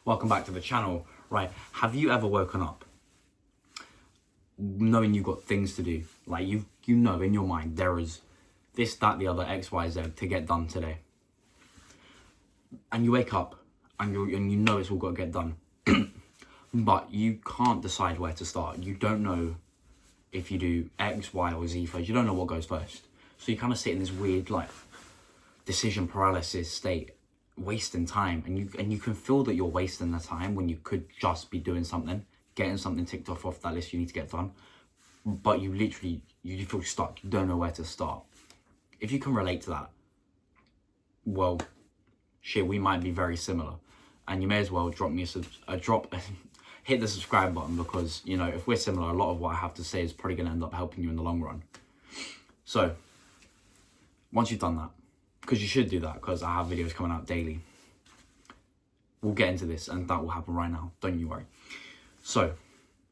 welcome back to the channel. Right, have you ever woken up knowing you've got things to do? Like you know in your mind there is this, that, the other, X, Y, Z to get done today. And you wake up and you know it's all got to get done. But you can't decide where to start. You don't know if you do X, Y, or Z first. You don't know what goes first. So you kind of sit in this weird like decision paralysis state, wasting time, and you can feel that you're wasting the time when you could just be doing something, getting something ticked off that list you need to get done. But you feel stuck. You don't know where to start. If you can relate to that, well, shit, we might be very similar, and you may as well drop me hit the subscribe button, because you know, if we're similar, a lot of what I have to say is probably going to end up helping you in the long run. So once you've done that, because you should do that, because I have videos coming out daily, we'll get into this, and that will happen right now, don't you worry. So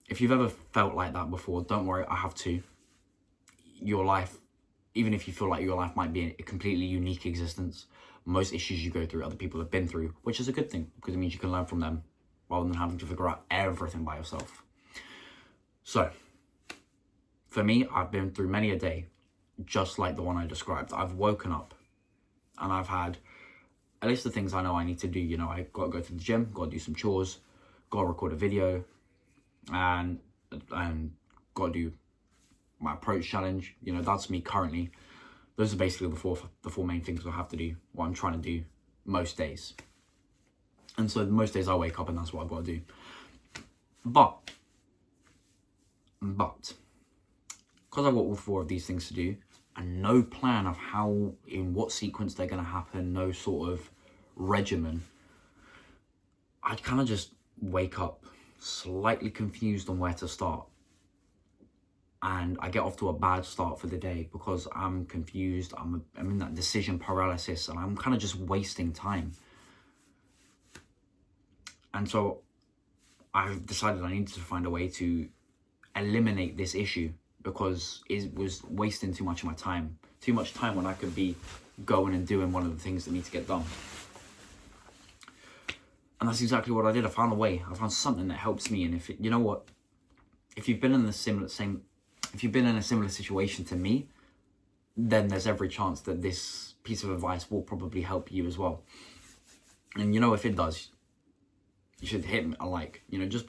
if you've ever felt like that before, don't worry, I have too. Your life, even if you feel like your life might be a completely unique existence, most issues you go through other people have been through, which is a good thing, because it means you can learn from them rather than having to figure out everything by yourself. So for me, I've been through many a day just like the one I described. I've woken up and I've had a list of things I know I need to do. You know, I got to go to the gym, got to do some chores, got to record a video, and got to do my approach challenge. You know, that's me currently. Those are basically the four main things I have to do, what I'm trying to do most days. And so most days I wake up and that's what I've got to do. But because I've got all four of these things to do and no plan of how, in what sequence they're going to happen, no sort of regimen, I kind of just wake up slightly confused on where to start. And I get off to a bad start for the day because I'm confused, I'm in that decision paralysis, and I'm kind of just wasting time. And so I've decided I needed to find a way to eliminate this issue, because it was wasting too much of my time. Too much time when I could be going and doing one of the things that need to get done. And that's exactly what I did. I found a way. I found something that helps me. And you know what? If you've been in a similar situation to me, then there's every chance that this piece of advice will probably help you as well. And you know, if it does, you should hit a like. You know, just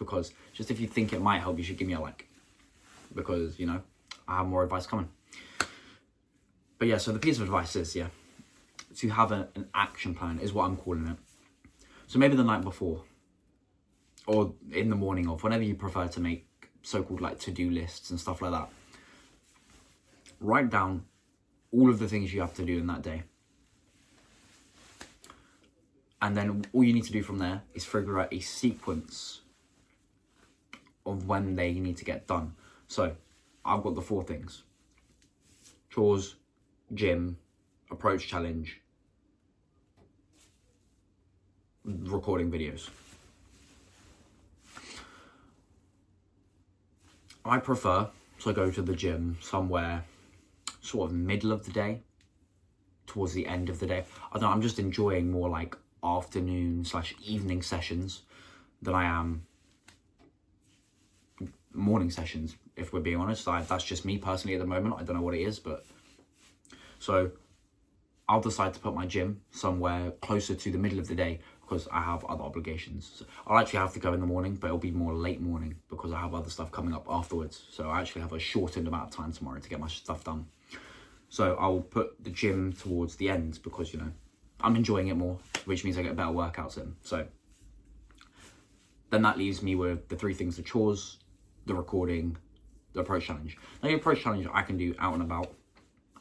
if you think it might help, you should give me a like, because you know, I have more advice coming. But yeah, so the piece of advice is, to have an action plan is what I'm calling it. So maybe the night before, or in the morning of, whenever you prefer to make so-called like to-do lists and stuff like that, write down all of the things you have to do in that day. And then all you need to do from there is figure out a sequence of when they need to get done. So I've got the four things: chores, gym, approach challenge, recording videos. I prefer to go to the gym somewhere sort of middle of the day, towards the end of the day. I don't know, I'm just enjoying more like afternoon/evening sessions than I am morning sessions, if we're being honest. That's just me personally at the moment. I don't know what it is, but so I'll decide to put my gym somewhere closer to the middle of the day, because I have other obligations. So I'll actually have to go in the morning, but it'll be more late morning because I have other stuff coming up afterwards. So I actually have a shortened amount of time tomorrow to get my stuff done. So I'll put the gym towards the end because, you know, I'm enjoying it more, which means I get better workouts in. So then that leaves me with the three things: the chores, the recording, the approach challenge. Now, the approach challenge I can do out and about.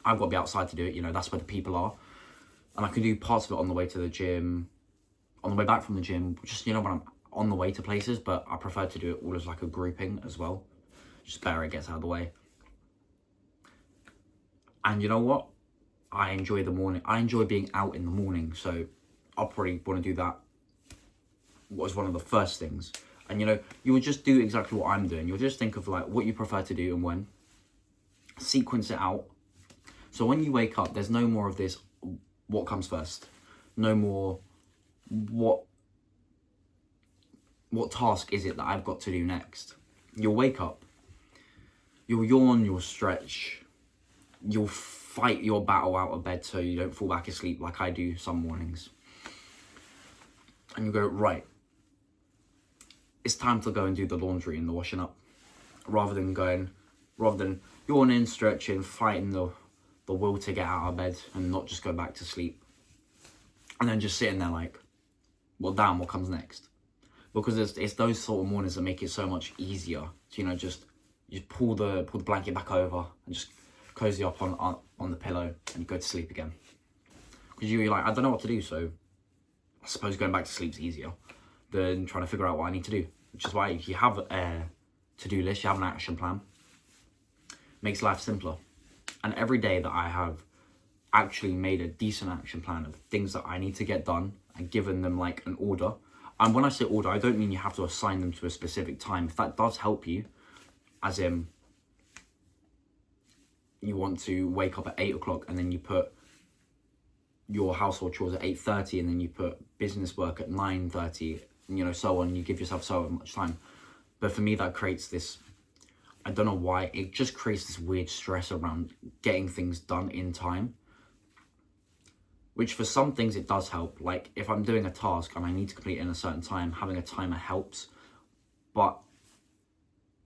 I've got to be outside to do it, you know, that's where the people are. And I can do parts of it on the way to the gym, on the way back from the gym, just, you know, when I'm on the way to places, but I prefer to do it all as like a grouping as well. Just better it gets out of the way. And you know what? I enjoy the morning. I enjoy being out in the morning, so I'll probably want to do that as one of the first things. And you know, you will just do exactly what I'm doing. You'll just think of like what you prefer to do and when. Sequence it out. So when you wake up, there's no more of this, what comes first? No more, what what task is it that I've got to do next? You'll wake up, you'll yawn, you'll stretch, you'll fight your battle out of bed so you don't fall back asleep like I do some mornings. And you go, right, it's time to go and do the laundry and the washing up. Rather than yawning, stretching, fighting the will to get out of bed and not just go back to sleep. And then just sitting there like, well, damn, what comes next? Because it's those sort of mornings that make it so much easier to, you know, just pull the blanket back over and just cozy up on the pillow and you go to sleep again. Because you're like, I don't know what to do, so I suppose going back to sleep's easier than trying to figure out what I need to do. Which is why if you have a to-do list, you have an action plan, makes life simpler. And every day that I have actually made a decent action plan of things that I need to get done and given them like an order. And when I say order, I don't mean you have to assign them to a specific time. If that does help you, as in you want to wake up at 8 o'clock and then you put your household chores at 8:30 and then you put business work at 9:30, you know, so on, you give yourself so much time. But for me, that creates this, I don't know why, it just creates this weird stress around getting things done in time. Which for some things it does help. Like if I'm doing a task and I need to complete it in a certain time, having a timer helps. But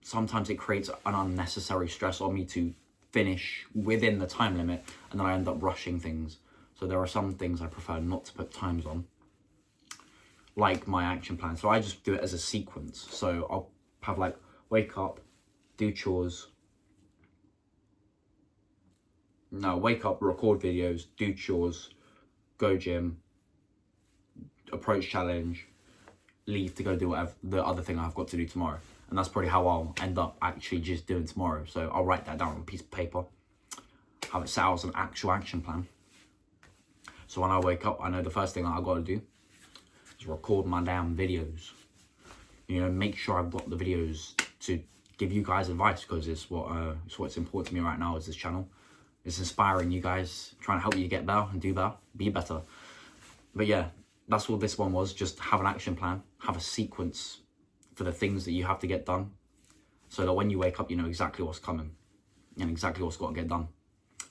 sometimes it creates an unnecessary stress on me to finish within the time limit, and then I end up rushing things. So there are some things I prefer not to put times on, like my action plan. So I just do it as a sequence. So I'll have like wake up, do chores. No, wake up, record videos, do chores, go gym, approach challenge, leave to go do whatever the other thing I've got to do tomorrow. And that's probably how I'll end up actually just doing tomorrow. So I'll write that down on a piece of paper, have it set out as an actual action plan. So when I wake up, I know the first thing that I've got to do is record my damn videos. You know, make sure I've got the videos to give you guys advice, because it's what's important to me right now is this channel. It's inspiring you guys, trying to help you get better and do better, be better. But yeah, that's what this one was. Just have an action plan, have a sequence for the things that you have to get done, so that when you wake up, you know exactly what's coming and exactly what's got to get done.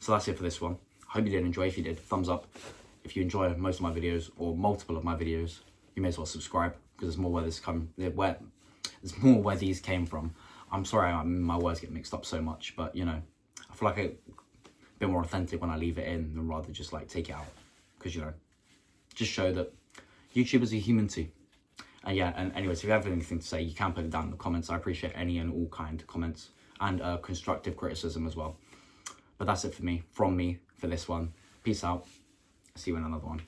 So that's it for this one. I hope you did enjoy. If you did, thumbs up. If you enjoy most of my videos or multiple of my videos, you may as well subscribe, because there's more there's more where these came from. I'm sorry, my words get mixed up so much, but you know, I feel like a bit more authentic when I leave it in than rather just like take it out, because you know, just show that YouTube is a human too. And yeah, and anyways, if you have anything to say, you can put it down in the comments. I appreciate any and all kind of comments and constructive criticism as well. But that's it for me, from me, for this one. Peace out. See you in another one.